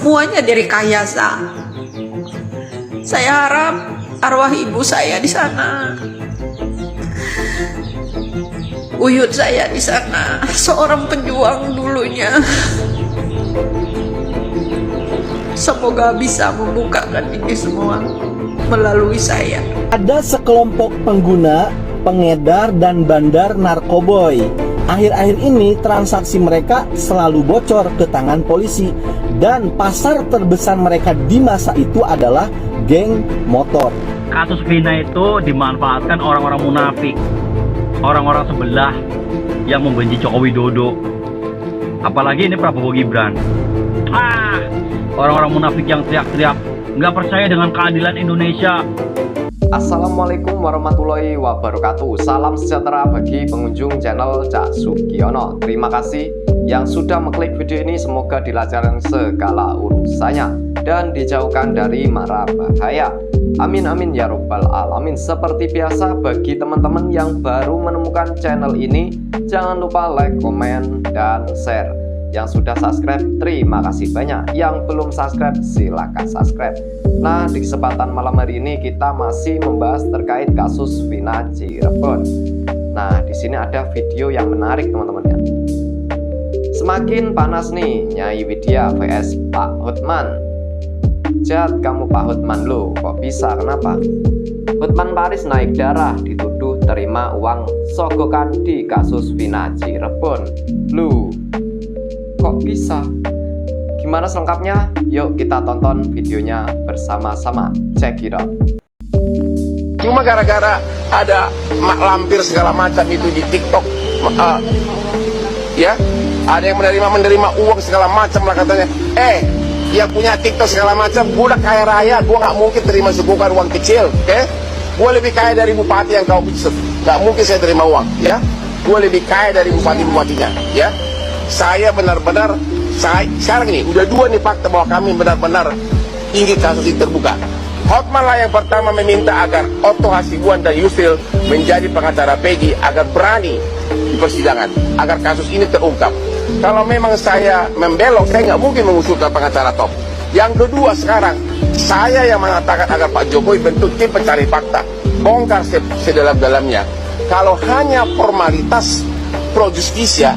Semuanya direkayasa. Saya harap arwah ibu saya di sana, buyut saya di sana, seorang pejuang dulunya, semoga bisa membukakan ini semua melalui saya. Ada sekelompok pengguna, pengedar, dan bandar narkoboy. Akhir-akhir ini transaksi mereka selalu bocor ke tangan polisi. Dan pasar terbesar mereka di masa itu adalah geng motor. Kasus Vina itu dimanfaatkan orang-orang munafik, orang-orang sebelah yang membenci Joko Widodo. Apalagi ini Prabowo Gibran. Orang-orang munafik yang teriak-teriak nggak percaya dengan keadilan Indonesia. Assalamualaikum warahmatullahi wabarakatuh. Salam sejahtera bagi pengunjung channel Cak Sugiono. Terima kasih yang sudah mengklik video ini. Semoga dilancarkan segala urusannya dan dijauhkan dari mara bahaya. Amin amin ya robbal alamin. Seperti biasa, bagi teman-teman yang baru menemukan channel ini, jangan lupa like, komen, dan share. Yang sudah subscribe, terima kasih banyak. Yang belum subscribe, silahkan subscribe. Nah, di kesempatan malam hari ini kita masih membahas terkait kasus Vina Cirebon. Nah, di sini ada video yang menarik teman-teman ya. Semakin panas nih, Nyai Widya vs Pak Hotman. Jahat kamu Pak Hotman lo, kok bisa, kenapa? Hotman Paris naik darah dituduh terima uang sogokan di kasus Vina Cirebon. Lu, kok bisa? Gimana selengkapnya? Yuk kita tonton videonya bersama-sama. Check it out. Cuma gara-gara ada mak lampir segala macam itu di TikTok, ya, ada yang menerima uang segala macam lah katanya. Yang punya TikTok segala macam, gue udah kaya raya, gue nggak mungkin terima sogokan uang kecil, oke? Gue lebih kaya dari bupati yang kau maksud, nggak mungkin saya terima uang, ya? Gue lebih kaya dari bupati-bupatinya, ya? Saya benar-benar, sekarang ini udah dua nih fakta bahwa kami benar-benar ingin kasus ini terbuka. Hotman lah yang pertama meminta agar Otto Hasibuan dan Yusril menjadi pengacara Peggy agar berani di persidangan, agar kasus ini terungkap. Kalau memang saya membelok, saya nggak mungkin mengusulkan pengacara top. Yang kedua, sekarang saya yang mengatakan agar Pak Jokowi bentuk tim pencari fakta, bongkar sedalam-dalamnya. Kalau hanya formalitas pro justisia,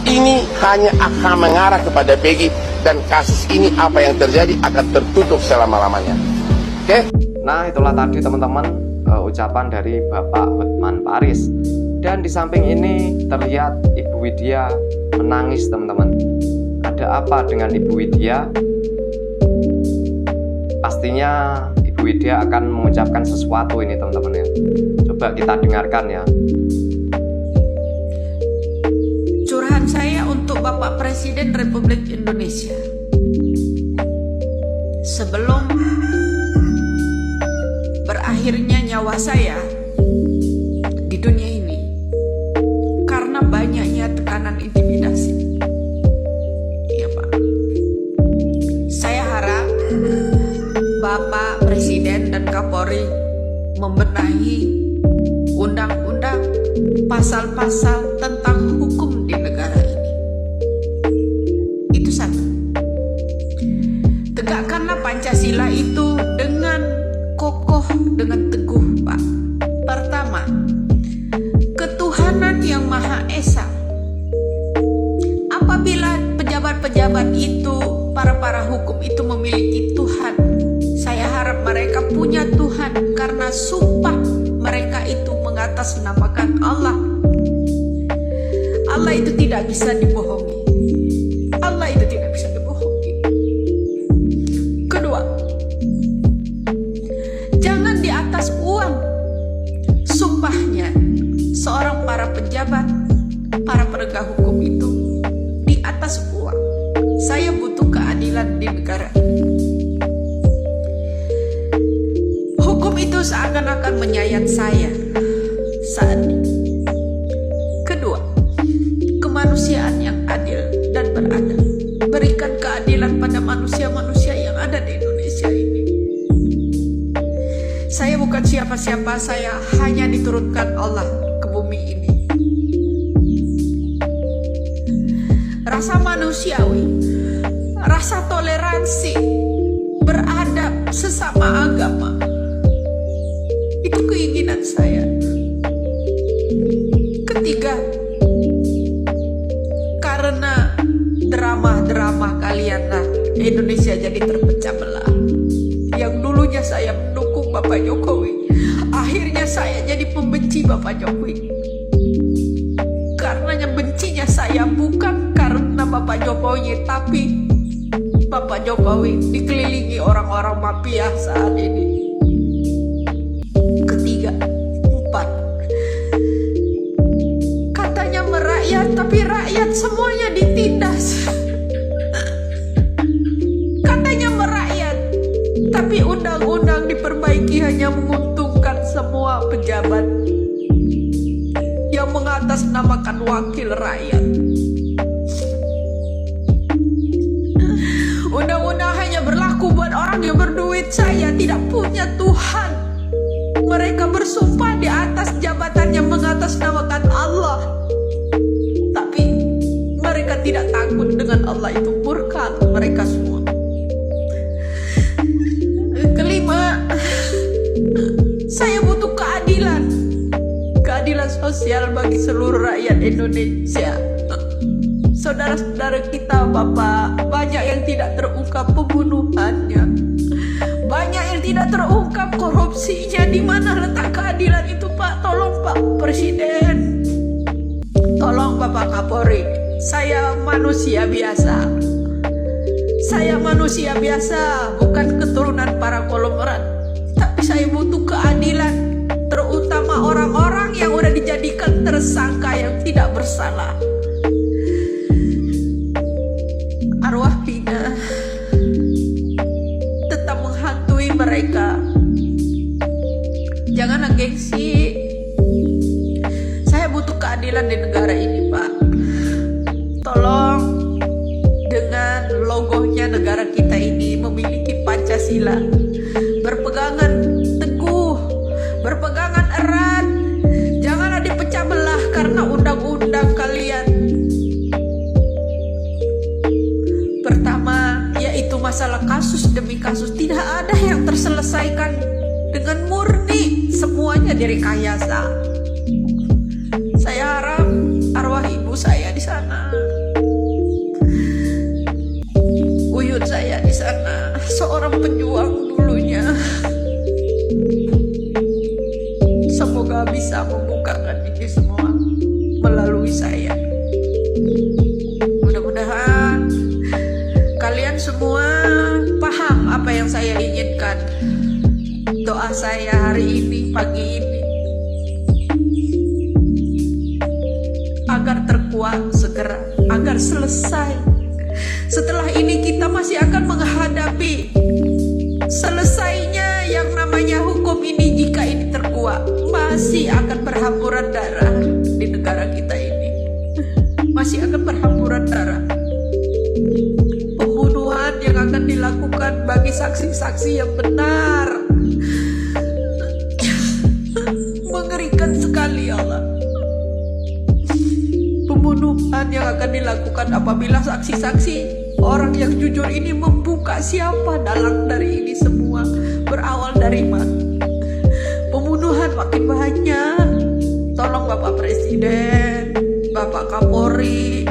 ini hanya akan mengarah kepada Peggy, dan kasus ini apa yang terjadi akan tertutup selama-lamanya. Oke? Nah, itulah tadi teman-teman ucapan dari Bapak Hotman Paris. Dan di samping ini terlihat Ibu Widya menangis teman-teman. Ada apa dengan Ibu Widya? Pastinya Ibu Widya akan mengucapkan sesuatu ini teman-teman ya. Coba kita dengarkan ya. Curahan saya untuk Bapak Presiden Republik Indonesia. Sebelum berakhirnya nyawa saya di dunia ini karena banyaknya tekanan intimidasi, ya Pak, saya harap Bapak Presiden dan Kapolri membenahi undang-undang, pasal-pasal tentang hukum di negara ini. Itu satu. Tegakkanlah Pancasila itu dengan kokoh, dengan teguh, Pak. Pertama, ketuhanan yang Maha Esa. Apabila pejabat-pejabat itu, para hukum itu memiliki Tuhan, saya harap mereka punya Tuhan, karena sumpah mereka itu mengatasnamakan Allah. Allah itu tidak bisa dibohongi. Allah itu tidak bisa dibohongi. Kedua, jangan di atas uang. Sumpahnya seorang para pejabat, para penegak hukum itu di atas uang. Saya butuh keadilan di negara ini. Hukum itu seakan-akan menyayat saya saat ini. Kedua, kemanusiaan yang adil dan beradab. Berikan keadilan pada manusia-manusia yang ada di Indonesia ini. Saya bukan siapa-siapa, saya hanya diturunkan Allah ke bumi ini. Rasa manusiawi, rasa toleransi, beradab sesama agama. Itu keinginan saya. Ketiga, karena drama-drama kalianlah Indonesia jadi terpecah belah. Yang dulunya saya mendukung Bapak Jokowi, akhirnya saya jadi pembenci Bapak Jokowi. Karena yang bencinya saya bukan karena Bapak Jokowi, tapi Bapak Jokowi dikelilingi orang-orang mafia saat ini. Ketiga, empat, katanya merakyat, tapi rakyat semuanya ditindas. Katanya merakyat, tapi undang-undang diperbaiki hanya menguntungkan semua pejabat yang mengatasnamakan wakil rakyat. Undang-undang hanya berlaku buat orang yang berduit. Saya tidak punya Tuhan. Mereka bersumpah di atas jabatan yang mengatasnamakan Allah, tapi mereka tidak takut dengan Allah. Itu murka mereka semua. Kelima, saya butuh keadilan. Keadilan sosial bagi seluruh rakyat Indonesia. Saudara-saudara kita, Bapak, banyak yang tidak terungkap pembunuhannya, banyak yang tidak terungkap korupsinya. Di mana letak keadilan itu, Pak? Tolong Pak Presiden, tolong Bapak Kapolri. Saya manusia biasa. Saya manusia biasa, bukan keturunan para konglomerat. Tapi saya butuh keadilan, terutama orang-orang yang udah dijadikan tersangka yang tidak bersalah. Arwah Pina tetap menghantui mereka. Janganlah gengsi. Saya butuh keadilan di negara ini, Pak. Tolong, dengan logonya negara kita ini memiliki Pancasila, berpegangan teguh, berpegangan erat. Janganlah dipecah belah karena undang-undang kalian. Pertama, yaitu masalah kasus demi kasus. Tidak ada yang terselesaikan dengan murni, semuanya direkayasa. Saya harap arwah ibu saya di sana, uyut saya di sana, seorang pejuang dulunya, semoga bisa membukakan ini semua melalui saya. Mudah-mudahan kalian semua paham apa yang saya inginkan. Doa saya hari ini, pagi ini, agar terkuat segera, agar selesai. Setelah ini kita masih akan menghadapi selesainya yang namanya hukum ini. Jika ini terkuat, masih akan berhamburan darah di negara kita ini. Masih akan berhamburan darah. Pembunuhan yang akan dilakukan bagi saksi-saksi yang benar. Mengerikan sekali, ya Allah. Pembunuhan yang akan dilakukan apabila saksi-saksi orang yang jujur ini membuka siapa dalang dari ini semua, berawal dari mana. Pembunuhan makin banyak. Tolong Bapak Presiden, Bapak Kapolri,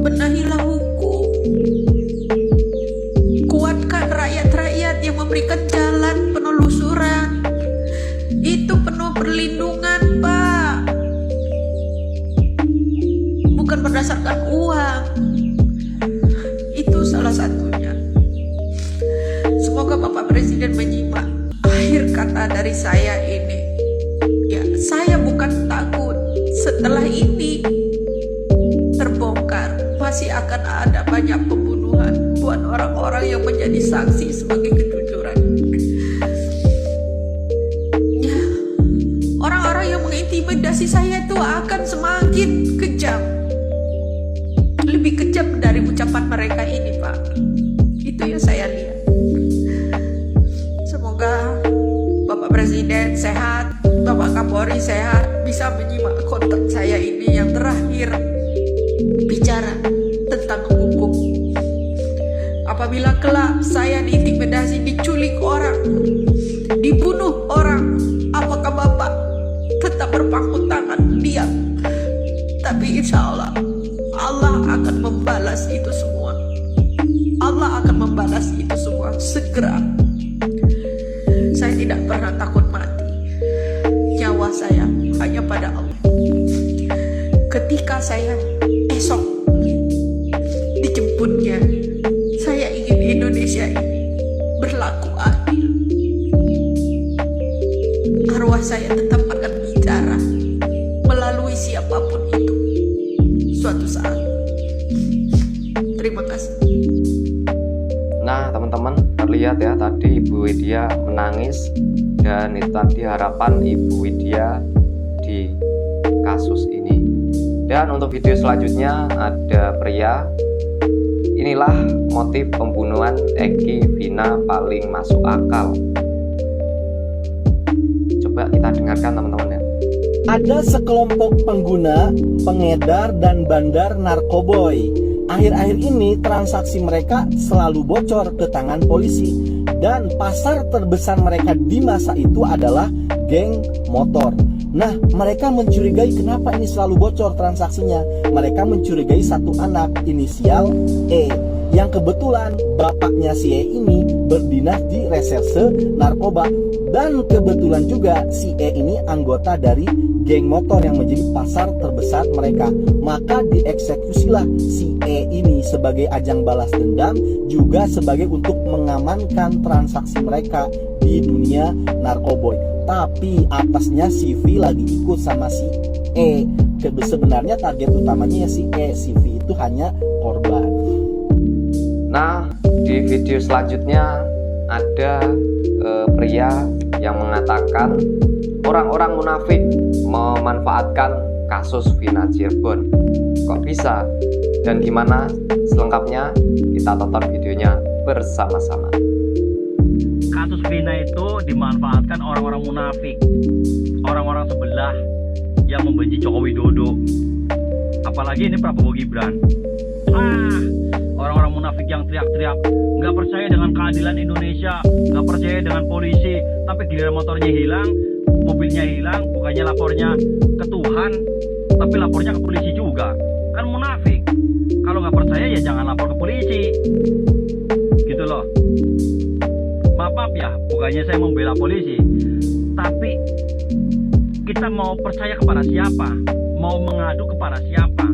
benahilah hukum. Kuatkan rakyat-rakyat yang memberikan jalan penelusuran. Itu penuh perlindungan, Pak. Bukan berdasarkan uang. Itu salah satunya. Semoga Bapak Presiden menyimak. Akhir kata dari saya ini, ya, saya bukan takut. Setelah ini terbongkar, masih akan ada banyak pembunuhan buat orang-orang yang menjadi saksi sebagai kejujuran. Ya, orang-orang yang mengintimidasi saya itu akan semakin kejam. Lebih kejam dari ucapan mereka ini, Pak. Itu yang saya lihat. Semoga Bapak Presiden sehat, Bapak Kapolri sehat, bisa menyimak konten saya ini yang terakhir bicara tentang apabila kelak saya diintimidasi, diculik orang, dibunuh orang, apakah Bapak tetap berpangku tangan diam? Tapi insya Allah, Allah akan membalas itu semua. Allah akan membalas itu semua segera. Saya tidak pernah takut mati. Nyawa saya hanya pada Allah. Ketika saya esok dijemputnya, saya ingin Indonesia ini berlaku adil. Arwah saya tetap akan bicara melalui siapapun itu suatu saat. Terima kasih. Nah teman-teman, terlihat ya tadi Ibu Widya menangis, dan itu tadi harapan Ibu Widya di kasus ini. Dan untuk video selanjutnya ada pria. Inilah motif pembunuhan Eki Vina paling masuk akal. Coba kita dengarkan teman-teman ya. Ada sekelompok pengguna, pengedar, dan bandar narkoboy. Akhir-akhir ini transaksi mereka selalu bocor ke tangan polisi. Dan pasar terbesar mereka di masa itu adalah geng motor. Nah, mereka mencurigai kenapa ini selalu bocor transaksinya. Mereka mencurigai satu anak inisial E, yang kebetulan bapaknya si E ini berdinas di reserse narkoba. Dan kebetulan juga si E ini anggota dari geng motor yang menjadi pasar terbesar mereka. Maka dieksekusilah si E ini sebagai ajang balas dendam, juga sebagai untuk mengamankan transaksi mereka di dunia narkoboy. Tapi apesnya si V lagi ikut sama si E. Sebenarnya target utamanya ya si E. Si V itu hanya korban. Nah di video selanjutnya ada pria yang mengatakan orang-orang munafik memanfaatkan kasus Vina Cirebon. Kok bisa? Dan gimana selengkapnya? Kita tonton videonya bersama-sama. Kasus Vina itu dimanfaatkan orang-orang munafik, orang-orang sebelah yang membenci Joko Widodo, apalagi ini Prabowo Gibran. Orang-orang munafik yang teriak-teriak nggak percaya dengan keadilan Indonesia, nggak percaya dengan polisi, tapi giliran motornya hilang, mobilnya hilang, bukannya lapornya ke Tuhan, tapi lapornya ke polisi juga. Kan munafik. Kalau nggak percaya ya jangan lapor ke polisi, gitu loh. Maaf ya, bukannya saya membela polisi, tapi kita mau percaya kepada siapa, mau mengadu kepada siapa,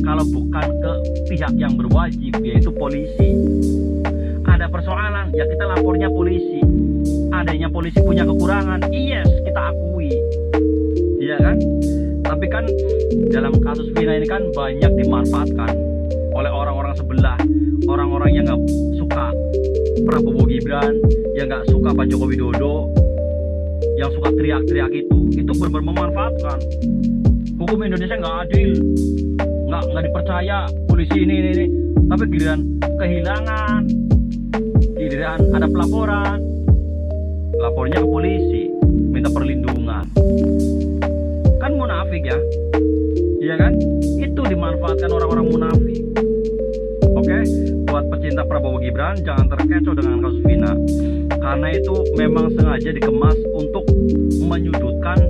kalau bukan ke pihak yang berwajib, yaitu polisi. Ada persoalan, ya kita lapornya polisi. Adanya polisi punya kekurangan, yes, kita akui, iya kan? Tapi kan dalam kasus Vina ini kan banyak dimanfaatkan oleh orang-orang sebelah, orang-orang yang nggak suka Prabowo Gibran, yang nggak suka Pak Joko Widodo, yang suka teriak-teriak itu benar-benar memanfaatkan. Hukum Indonesia nggak adil, nggak dipercaya polisi ini. Tapi giliran kehilangan, giliran ada pelaporan, lapornya ke polisi, minta perlindungan. Kan munafik ya, iya kan? Itu dimanfaatkan orang-orang munafik. Oke, buat pecinta Prabowo Gibran jangan terkecoh dengan kasus Vina, karena itu memang sengaja dikemas untuk menyudutkan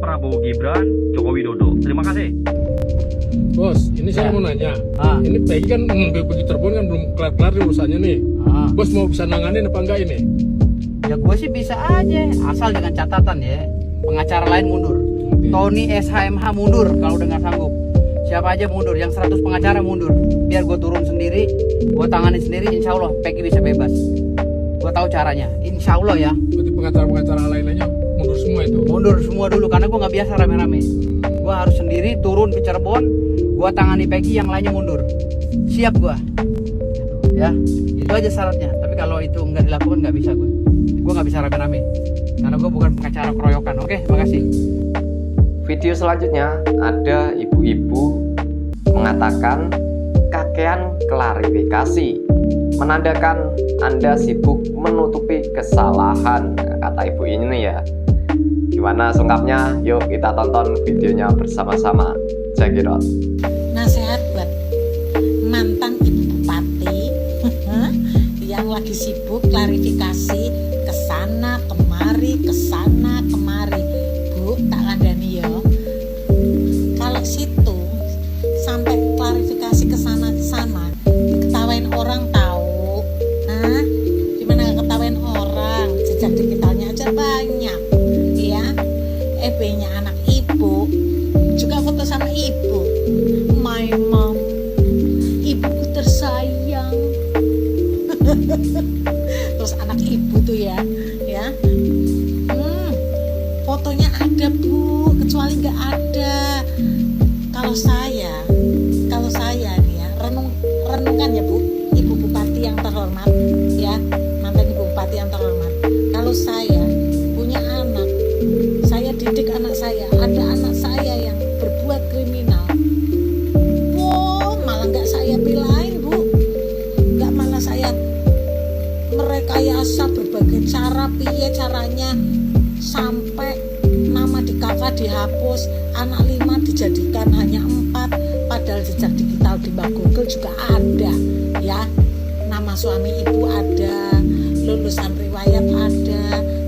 Prabowo Gibran, Joko Widodo. Terima kasih. Bos, ini saya mau nanya. Ini Peggy kan begitu terbun kan belum kelar-kelar urusannya nih. Bos mau bisa nanganin apa enggak ini? Ya gue sih bisa aja, asal dengan catatan ya, pengacara lain mundur. Tony SHMH mundur kalau udah nggak sanggup. Siapa aja mundur, yang 100 pengacara mundur. Biar gue turun sendiri, gue tangani sendiri, insya Allah Peggy bisa bebas. Gue tahu caranya, insya Allah ya. Berarti pengacara-pengacara lain-lainnya mundur semua itu? Mundur semua dulu, karena gue nggak biasa rame-rame. Gue harus sendiri turun ke Cirebon, gue tangani Peggy, yang lainnya mundur. Siap gue. Ya, itu aja syaratnya. Tapi kalau itu nggak dilakukan nggak bisa gue. Gue nggak bisa rame-rame, karena gue bukan pengacara keroyokan. Oke, makasih. Video selanjutnya ada ibu-ibu mengatakan kakean klarifikasi, menandakan Anda sibuk menutupi kesalahan, kata ibu ini ya. Gimana selengkapnya? Yuk kita tonton videonya bersama-sama. Check it out. Nasihat buat mantan ibu bupati lagi sibuk klarifikasi kesana kemari Bu, tak kandani ya. Kalau situ sampai klarifikasi kesana diketawain orang tahu. Hah? Gimana gak ketawain orang? Jejak digitalnya aja banyak ya. FB-nya anak ibu juga foto sama ibu. My mom, ibuku tersayang. Terus anak ibu tuh ya fotonya ada Bu, kecuali nggak ada. Kalau saya nih ya renungkan ya Bu, Ibu Bupati yang terhormat ya, mantan Ibu Bupati yang terhormat. Kalau saya punya anak, saya didik anak saya, ada anak saya yang berbuat kriminal, malah nggak saya pilain Bu, nggak malah saya merekayasa berbagai cara, piye caranya sampai nama di kakak dihapus, anak 5 dijadikan hanya 4, padahal jejak digital di Mbak Google juga ada ya, nama suami ibu ada, lulusan riwayat ada,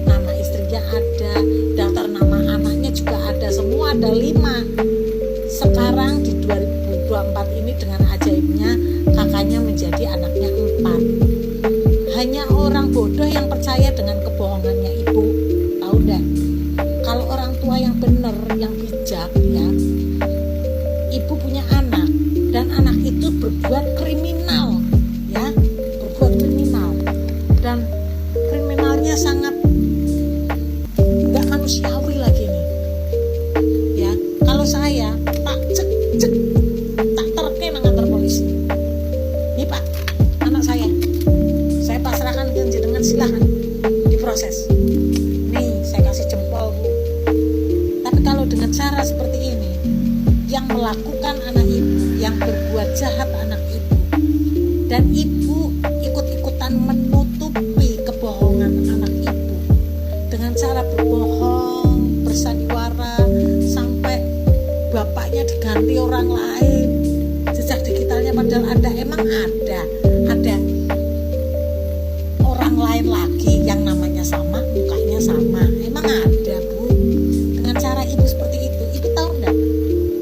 nama istrinya ada, daftar nama anaknya juga ada, semua ada 5. Sekarang di 2024 ini dengan ajaibnya kakaknya menjadi anaknya 4. Hanya orang bodoh yang percaya dengan kebohongannya ibu. Tahu enggak? Kalau orang tua yang benar, yang bijak ya, ibu punya anak dan anak itu berbuat kriminal ya, dan kriminalnya sangat nggak manusiawi lagi nih ya. Kalau saya tak cek tak terke nang kantor polisi, nih Pak, anak saya pasrahkan ke jenengan, silahkan diproses. Nih saya kasih jempol Bu. Tapi kalau dengan cara seperti ini, yang melakukan anak ibu, yang berbuat jahat anak ibu, dan ibu ikut-ikutan menutupi kebohongan anak ibu dengan cara berbohong, bersandiwara, sampai bapaknya diganti orang lain, jejak digitalnya padahal ada, emang ada orang lain lagi yang namanya sama, mukanya sama, emang ada Bu. Dengan cara ibu seperti itu, ibu tahu enggak,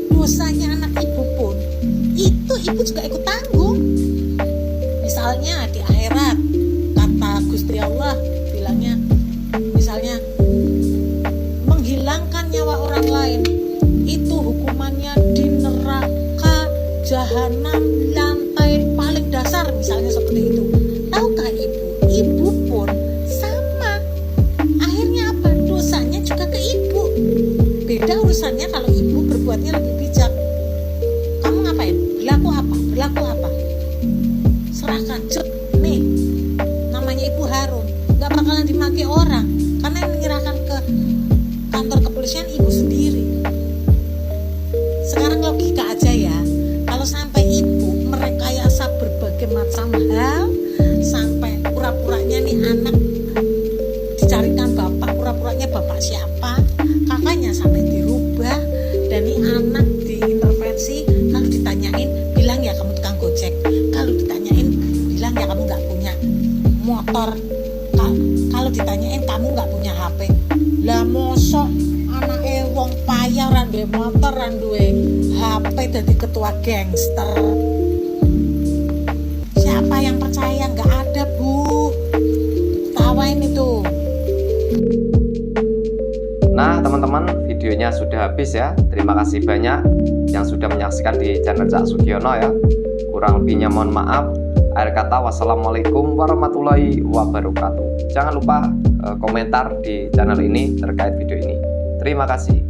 dosanya anak ibu pun itu ibu juga ikut tanggung. Misalnya di akhirat kata Gusti Allah bilangnya, misalnya menghilangkan nyawa orang lain itu hukumannya di neraka jahanam lantai paling dasar, misalnya seperti itu. Tahukah ibu pun sama, akhirnya apa, dosanya juga ke ibu. Beda urusannya kalau ibu berbuatnya lebih bijak. Kamu ngapain, berlaku apa, serahkan, nih namanya ibu Harun, gak bakalan dimaki orang karena yang menyerahkan ke kantor kepolisian ibu sendiri. Sekarang logika aja ya, kalau sampai ibu merekayasa berbagai macam hal, sampai pura-puranya nih anak dicarikan bapak, pura-puranya bapak siapa, kakaknya sampai dirubah, dan nih anak diintervensi, kalau ditanyain bilang ya kamu tukang gojek, kalau ditanyain bilang ya kamu nggak punya motor, kalau ditanyain kamu nggak punya HP. Lah mosok anake wong payah ora duwe motor, ora duwe HP, dadi ketua gangster. Siapa yang percaya? Nggak ada Bu, tawain itu. Nah teman-teman, videonya sudah habis ya. Terima kasih banyak yang sudah menyaksikan di channel Cak Sugiono ya. Kurang lebihnya mohon maaf. Akhir kata, wassalamualaikum warahmatullahi wabarakatuh. Jangan lupa komentar di channel ini terkait video ini. Terima kasih.